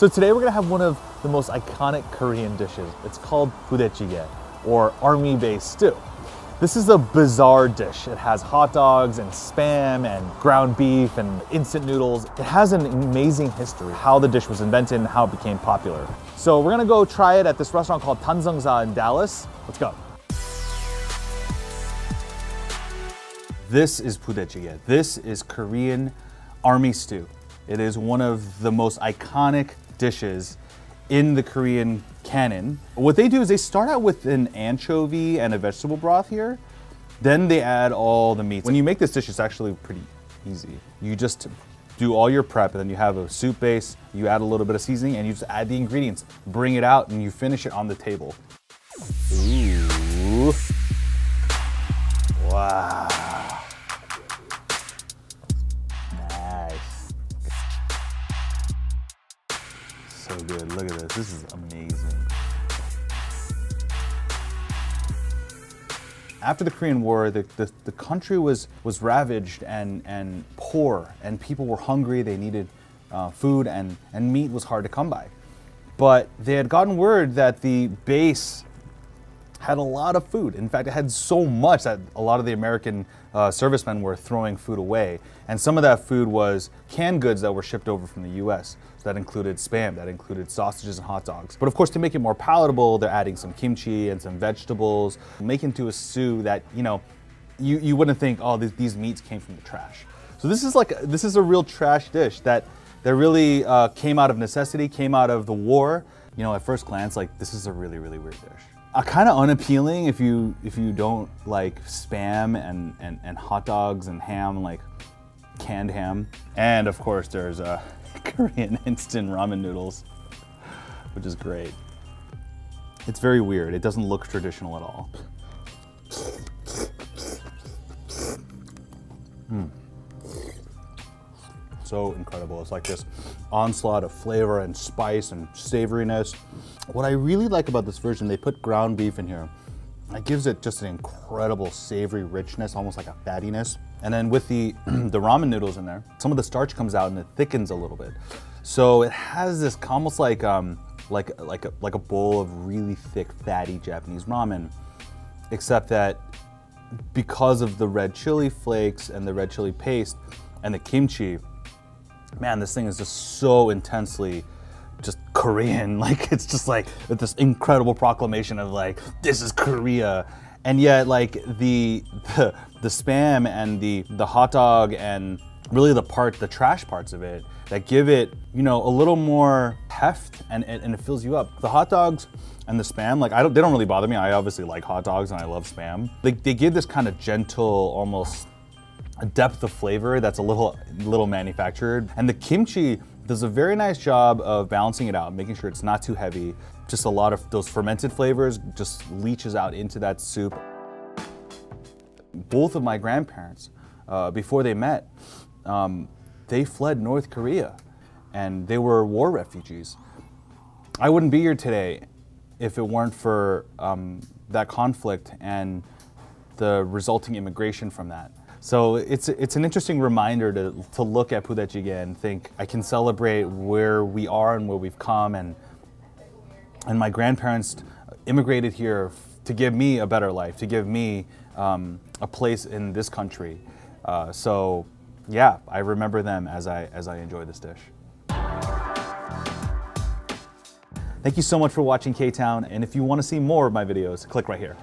So today we're gonna have one of the most iconic Korean dishes. It's called budae-jjigae, or army-based stew. This is a bizarre dish. It has hot dogs and spam and ground beef and instant noodles. It has an amazing history, how the dish was invented and how it became popular. So we're gonna go try it at this restaurant called Tanseongsa in Dallas. Let's go. This is budae-jjigae. This is Korean army stew. It is one of the most iconic dishes in the Korean canon. What they do is they start out with an anchovy and a vegetable broth here. Then they add all the meats. When you make this dish, it's actually pretty easy. You just do all your prep, and then you have a soup base, you add a little bit of seasoning, and you just add the ingredients, bring it out, and you finish it on the table. Ooh. Wow. So good, look at this. This is amazing. After the Korean War, the country was ravaged and poor, and people were hungry. They needed food, and meat was hard to come by. But they had gotten word that the base had a lot of food. In fact, it had so much that a lot of the American servicemen were throwing food away. And some of that food was canned goods that were shipped over from the US. So that included spam, that included sausages and hot dogs. But of course, to make it more palatable, they're adding some kimchi and some vegetables, making into a stew that, you know, you wouldn't think, oh, these meats came from the trash. So this is a real trash dish that really came out of necessity, came out of the war. You know, at first glance, like, this is a really, really weird dish. Kind of unappealing if you don't like spam and hot dogs and ham, like canned ham. And of course there's Korean instant ramen noodles, which is great. It's very weird. It doesn't look traditional at all. So incredible. It's like this onslaught of flavor and spice and savoriness. What I really like about this version, they put ground beef in here. It gives it just an incredible savory richness, almost like a fattiness. And then with the ramen noodles in there, some of the starch comes out and it thickens a little bit. So it has this almost like a bowl of really thick, fatty Japanese ramen, except that because of the red chili flakes and the red chili paste and the kimchi, man, this thing is just so intensely just Korean. Like, it's just like this incredible proclamation of like, this is Korea. And yet, like, the spam and the hot dog and really the trash parts of it that give it, you know, a little more heft, and it fills you up. The hot dogs and the spam, like, they don't really bother me. I obviously like hot dogs and I love spam. They give this kind of gentle, almost a depth of flavor that's a little manufactured. And the kimchi does a very nice job of balancing it out, making sure it's not too heavy. Just a lot of those fermented flavors just leaches out into that soup. Both of my grandparents, before they met, they fled North Korea and they were war refugees. I wouldn't be here today if it weren't for that conflict and the resulting immigration from that. So it's an interesting reminder to look at budae-jjigae and think, I can celebrate where we are and where we've come, and my grandparents immigrated here to give me a better life, to give me a place in this country. So yeah, I remember them as I enjoy this dish. Thank you so much for watching K-Town, and if you want to see more of my videos, click right here.